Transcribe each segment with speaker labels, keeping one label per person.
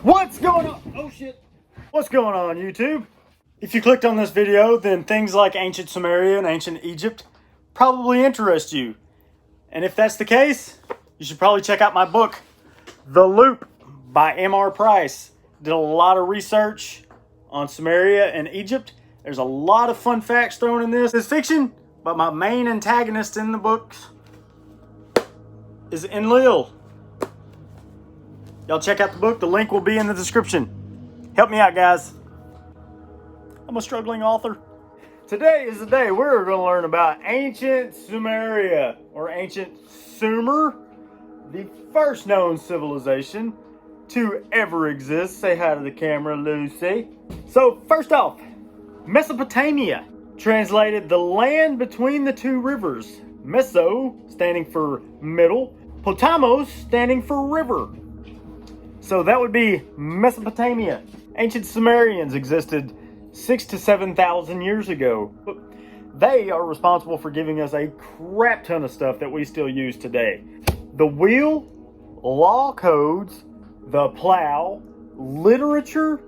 Speaker 1: What's going on? Oh shit. What's going on, YouTube? If you clicked on this video, then things like ancient Sumeria and ancient Egypt probably interest you. And if that's the case, you should probably check out my book, The Loop by M.R. Price. Did a lot of research on Sumeria and Egypt. There's a lot of fun facts thrown in this. It's fiction, but my main antagonist in the books is Enlil. Y'all check out the book. The link will be in the description. Help me out, guys. I'm a struggling author. Today is the day we're going to learn about ancient Sumeria, or ancient Sumer, the first known civilization to ever exist. Say hi to the camera, Lucy. So first off, Mesopotamia, translated the land between the two rivers. Meso standing for middle, Potamos standing for river. So that would be Mesopotamia. Ancient Sumerians existed 6,000 to 7,000 years ago. They are responsible for giving us a crap ton of stuff that we still use today. The wheel, law codes, the plow, literature,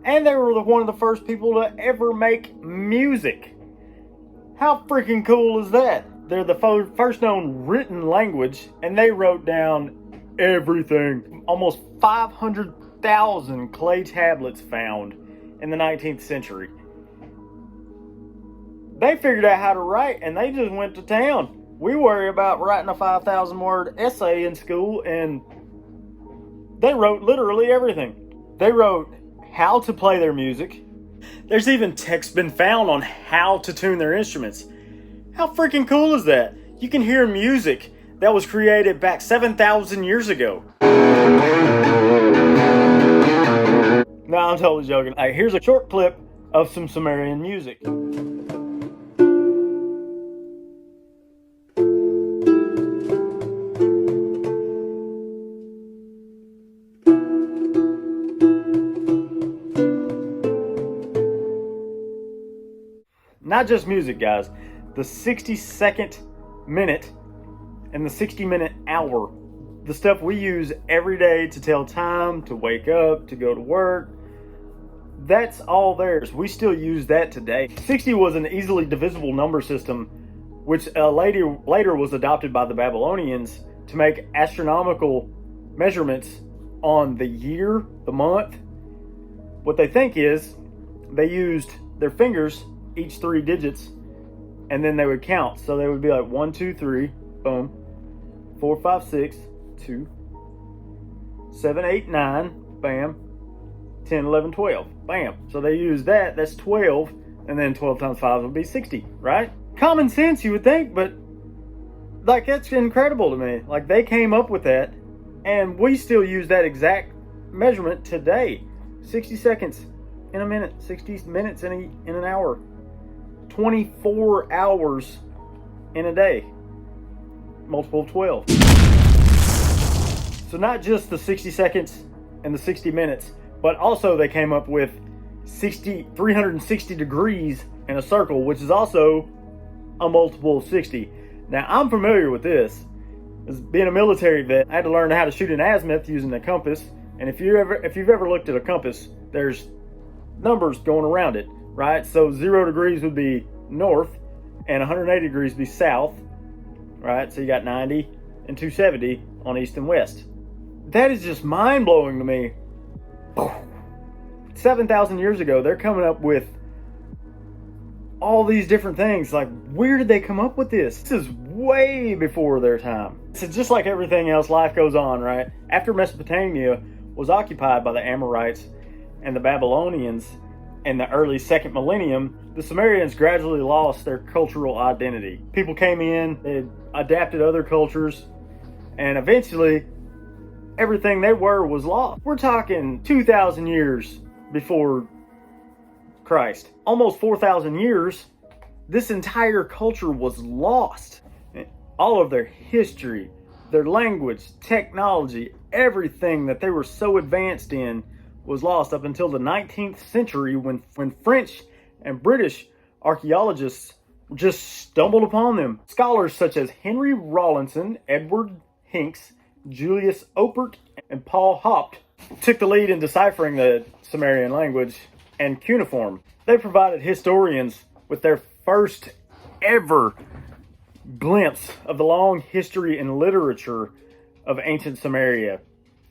Speaker 1: and they were one of the first people to ever make music. How freaking cool is that? They're the first known written language, and they wrote down everything. Almost 500,000 clay tablets found in the 19th century. They figured out how to write, and they just went to town. We worry about writing a 5,000 word essay in school, and they wrote literally everything. They wrote how to play their music. There's even text been found on how to tune their instruments. How freaking cool is that? You can hear music that was created back 7,000 years ago. No, I'm totally joking. All right, here's a short clip of some Sumerian music. Not just music, guys. The 60-second minute and the 60-minute hour. The stuff we use every day to tell time, to wake up, to go to work. That's all theirs. We still use that today. 60 was an easily divisible number system, which later was adopted by the Babylonians to make astronomical measurements on the year, the month. What they think is they used their fingers, each 3 digits, and then they would count. So they would be like 1, 2, 3, boom, 4, 5, 6, 2, 7, 8, 9, bam, 10, 11, 12, bam. So they use that, that's 12, and then 12 times 5 would be 60, right? Common sense, you would think, but like, that's incredible to me. Like, they came up with that, and we still use that exact measurement today. 60 seconds in a minute, 60 minutes in an hour, 24 hours in a day, multiple of 12. So not just the 60 seconds and the 60 minutes, but also they came up with 360 degrees in a circle, which is also a multiple of 60. Now, I'm familiar with this. As being a military vet, I had to learn how to shoot an azimuth using a compass. And if you've ever looked at a compass, there's numbers going around it, right? So 0 degrees would be north, and 180 degrees would be south, right? So you got 90 and 270 on east and west. That is just mind-blowing to me. 7,000 years ago, they're coming up with all these different things. Like, where did they come up with this? This is way before their time. So just like everything else, life goes on, right? After Mesopotamia was occupied by the Amorites and the Babylonians in the early 2nd millennium, the Sumerians gradually lost their cultural identity. People came in, they adapted other cultures, and eventually everything they were was lost. We're talking 2,000 years before Christ. Almost 4,000 years, this entire culture was lost. All of their history, their language, technology, everything that they were so advanced in was lost up until the 19th century when French and British archaeologists just stumbled upon them. Scholars such as Henry Rawlinson, Edward Hinks, Julius Opert, and Paul Haupt took the lead in deciphering the Sumerian language and cuneiform. They provided historians with their first ever glimpse of the long history and literature of ancient Sumeria.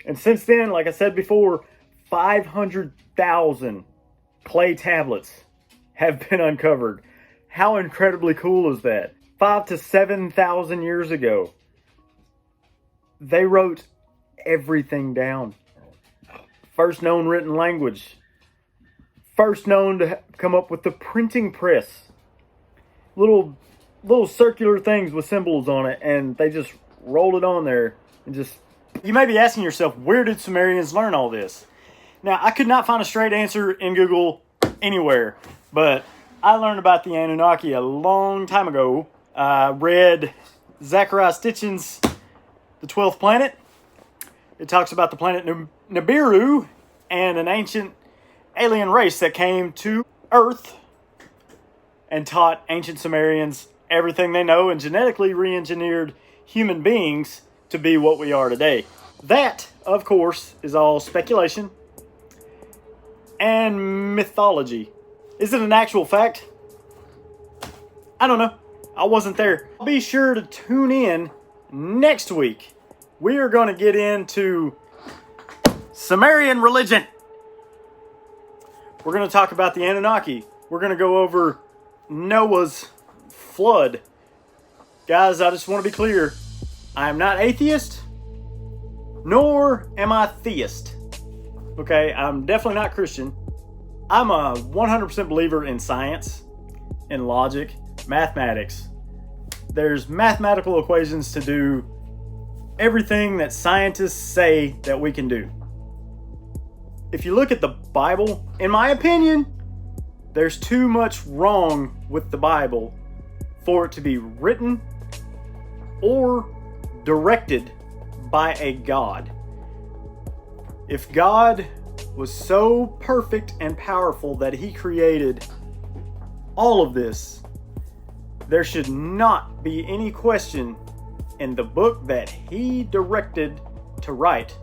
Speaker 1: And since then, like I said before, 500,000 clay tablets have been uncovered. How incredibly cool is that? 5,000 to 7,000 years ago, they wrote everything down. First known written language. First known to come up with the printing press. Little circular things with symbols on it, and they just rolled it on there and just... You may be asking yourself, where did Sumerians learn all this? Now, I could not find a straight answer in Google anywhere, but I learned about the Anunnaki a long time ago. I read Zachariah Stitchin's The 12th Planet. It talks about the planet Nibiru and an ancient alien race that came to Earth and taught ancient Sumerians everything they know and genetically re-engineered human beings to be what we are today. That, of course, is all speculation and mythology. Is it an actual fact? I don't know. I wasn't there. Be sure to tune in next week. We are going to get into Sumerian religion. We're going to talk about the Anunnaki. We're going to go over Noah's flood. Guys, I just want to be clear. I am not atheist, nor am I theist. Okay, I'm definitely not Christian. I'm a 100% believer in science, in logic, mathematics. There's mathematical equations to do everything that scientists say that we can do. If you look at the Bible, in my opinion, there's too much wrong with the Bible for it to be written or directed by a God. If God was so perfect and powerful that he created all of this, there should not be any question in the book that he directed to write.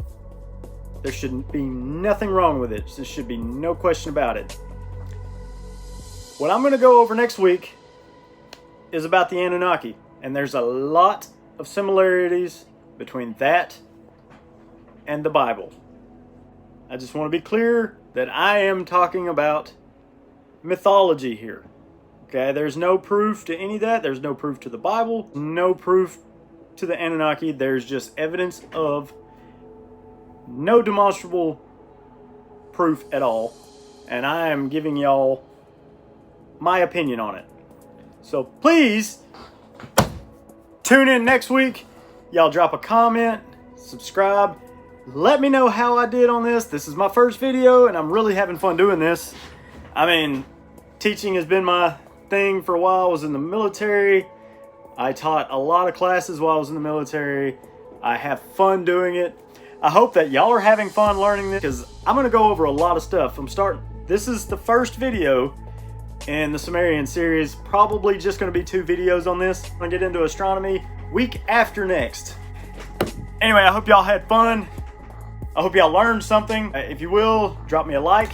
Speaker 1: There shouldn't be nothing wrong with it. There should be no question about it. What I'm going to go over next week is about the Anunnaki. And there's a lot of similarities between that and the Bible. I just want to be clear that I am talking about mythology here. Okay, there's no proof to any of that. There's no proof to the Bible. No proof to the Anunnaki. There's just evidence of no demonstrable proof at all. And I am giving y'all my opinion on it. So please tune in next week. Y'all drop a comment, subscribe. Let me know how I did on this. This is my first video and I'm really having fun doing this. I mean, teaching has been my thing for a while. I was in the military. I taught a lot of classes while I was in the military. I have fun doing it. I hope that y'all are having fun learning this because I'm going to go over a lot of stuff. This is the first video in the Sumerian series. Probably just going to be 2 videos on this. I'm going to get into astronomy week after next. Anyway, I hope y'all had fun. I hope y'all learned something. If you will, drop me a like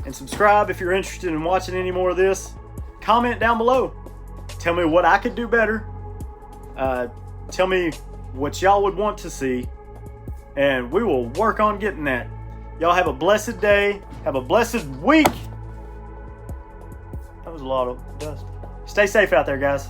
Speaker 1: and subscribe if you're interested in watching any more of this. Comment down below. Tell me what I could do better. Tell me what y'all would want to see. And we will work on getting that. Y'all have a blessed day. Have a blessed week. That was a lot of dust. Stay safe out there, guys.